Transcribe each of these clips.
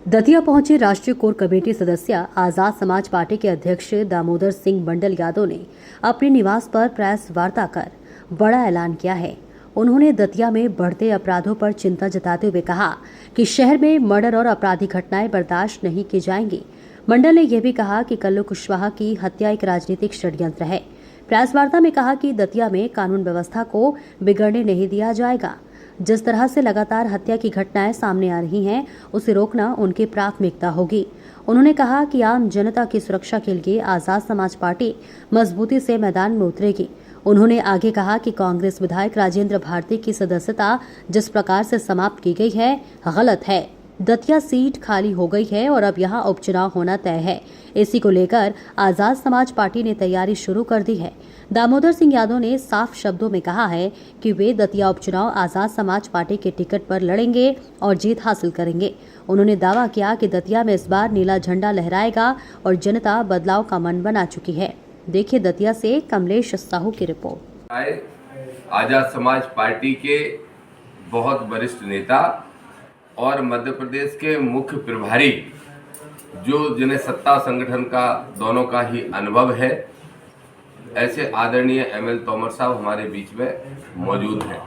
दतिया पहुंचे राष्ट्रीय core committee सदस्य आजाद समाज पार्टी के अध्यक्ष दामोदर सिंह मंडल यादव ने अपने निवास पर प्रेस वार्ता कर बड़ा ऐलान किया है। उन्होंने दतिया में बढ़ते अपराधों पर चिंता जताते हुए कहा कि शहर में मर्डर और आपराधिक घटनाएं बर्दाश्त नहीं की जाएंगी। मंडल ने यह भी कहा कि कल्लू कुशवाहा की हत्या एक राजनीतिक षड्यंत्र है। प्रेस वार्ता में कहा कि दतिया में कानून व्यवस्था को बिगड़ने नहीं दिया जाएगा। जिस तरह से लगातार हत्या की घटनाएं सामने आ रही हैं, उसे रोकना उनकी प्राथमिकता होगी। उन्होंने कहा कि आम जनता की सुरक्षा के लिए आजाद समाज पार्टी मजबूती से मैदान में उतरेगी। उन्होंने आगे कहा कि कांग्रेस विधायक राजेंद्र भारती की सदस्यता जिस प्रकार से समाप्त की गई है, गलत है। दतिया सीट खाली हो गई है और अब यहां उपचुनाव होना तय है। इसी को लेकर आजाद समाज पार्टी ने तैयारी शुरू कर दी है। दामोदर सिंह यादव ने साफ शब्दों में कहा है कि वे दतिया उपचुनाव आजाद समाज पार्टी के टिकट पर लड़ेंगे और जीत हासिल करेंगे। उन्होंने दावा किया कि दतिया में इस बार नीला झंडा लहराएगा और जनता बदलाव का मन बना चुकी है। देखिए दतिया से कमलेश साहू की रिपोर्ट। आजाद समाज पार्टी के बहुत वरिष्ठ नेता और मध्य प्रदेश के मुख्य प्रभारी, जो जिन्हें सत्ता संगठन का दोनों का ही अनुभव है, ऐसे आदरणीय एमएल तोमर साहब हमारे बीच में मौजूद हैं।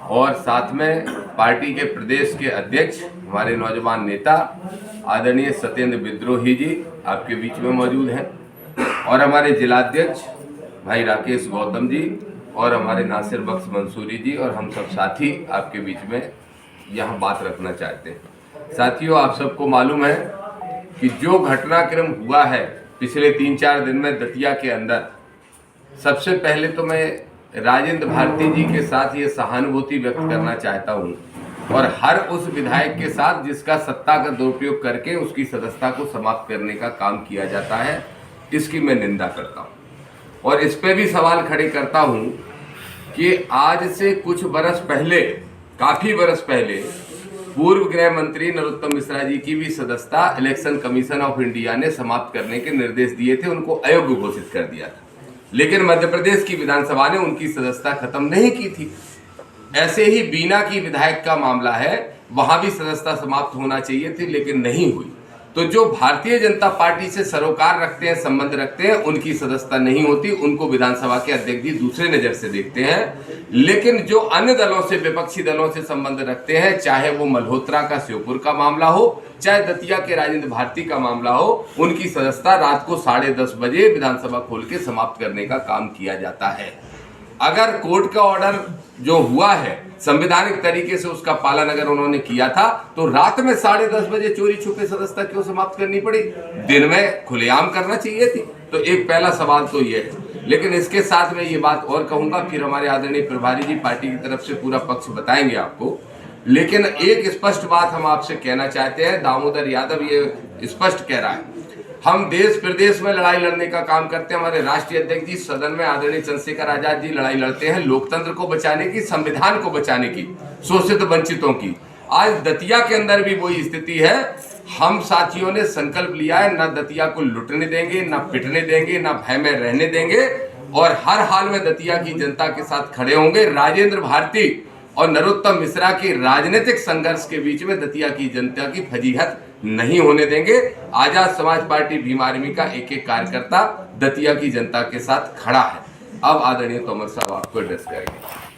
और साथ में पार्टी के प्रदेश के अध्यक्ष, हमारे नौजवान नेता आदरणीय सत्येंद्र विद्रोही जी आपके बीच में मौजूद हैं। और हमारे जिलाध्यक्ष भाई राकेश गौतम जी और हमारे नासिर बख्श मंसूरी जी और हम सब साथी आपके बीच में यहाँ बात रखना चाहते हैं। साथियों, आप सबको मालूम है कि जो घटनाक्रम हुआ है पिछले 3-4 दिन में दतिया के अंदर, सबसे पहले तो मैं राजेंद्र भारती जी के साथ ये सहानुभूति व्यक्त करना चाहता हूँ और हर उस विधायक के साथ जिसका सत्ता का दुरुपयोग करके उसकी सदस्यता को समाप्त करने का काम किया जाता है, इसकी मैं निंदा करता हूँ। और इस पे भी सवाल खड़े करता हूँ कि आज से कुछ बरस पहले, काफी बरस पहले, पूर्व गृह मंत्री नरोत्तम मिश्रा जी की भी सदस्यता इलेक्शन कमीशन ऑफ इंडिया ने समाप्त करने के निर्देश दिए थे, उनको अयोग्य घोषित कर दिया था। लेकिन मध्य प्रदेश की विधानसभा ने उनकी सदस्यता खत्म नहीं की थी। ऐसे ही बीना की विधायक का मामला है, वहां भी सदस्यता समाप्त होना चाहिए थी लेकिन नहीं हुई। तो जो भारतीय जनता पार्टी से सरोकार रखते हैं, संबंध रखते हैं, उनकी सदस्यता नहीं होती, उनको विधानसभा के अध्यक्ष जी दूसरे नजर से देखते हैं। लेकिन जो अन्य दलों से, विपक्षी दलों से संबंध रखते हैं, चाहे वो मल्होत्रा का श्योपुर का मामला हो, चाहे दतिया के राजेंद्र भारती का मामला हो, उनकी सदस्यता रात को 10:30 बजे विधानसभा खोल के समाप्त करने का काम किया जाता है। अगर कोर्ट का ऑर्डर जो हुआ है संवैधानिक तरीके से उसका पालन अगर उन्होंने किया था, तो रात में 10:30 बजे चोरी छुपे सदस्यता क्यों समाप्त करनी पड़ी? दिन में खुलेआम करना चाहिए थी। तो एक पहला सवाल तो ये है। लेकिन इसके साथ में ये बात और कहूंगा, फिर हमारे आदरणीय प्रभारी जी पार्टी की तरफ से पूरा पक्ष बताएंगे आपको। लेकिन एक स्पष्ट बात हम आपसे कहना चाहते हैं, दामोदर यादव ये स्पष्ट कह रहा है, हम देश प्रदेश में लड़ाई लड़ने का काम करते हैं। हमारे राष्ट्रीय अध्यक्ष जी सदन में आदरणीय चंद्रशेखर आजाद जी लड़ाई लड़ते हैं लोकतंत्र को बचाने की, संविधान को बचाने की, शोषित वंचितों की। आज दतिया के अंदर भी वही स्थिति है। हम साथियों ने संकल्प लिया है, ना दतिया को लुटने देंगे, ना पिटने देंगे, ना भय में रहने देंगे और हर हाल में दतिया की जनता के साथ खड़े होंगे। राजेंद्र भारती और नरोत्तम मिश्रा के राजनीतिक संघर्ष के बीच में दतिया की जनता की फजीहत नहीं होने देंगे। आजाद समाज पार्टी भीम आर्मी का एक एक कार्यकर्ता दतिया की जनता के साथ खड़ा है। अब आदरणीय तोमर साहब आपको एड्रेस करेंगे।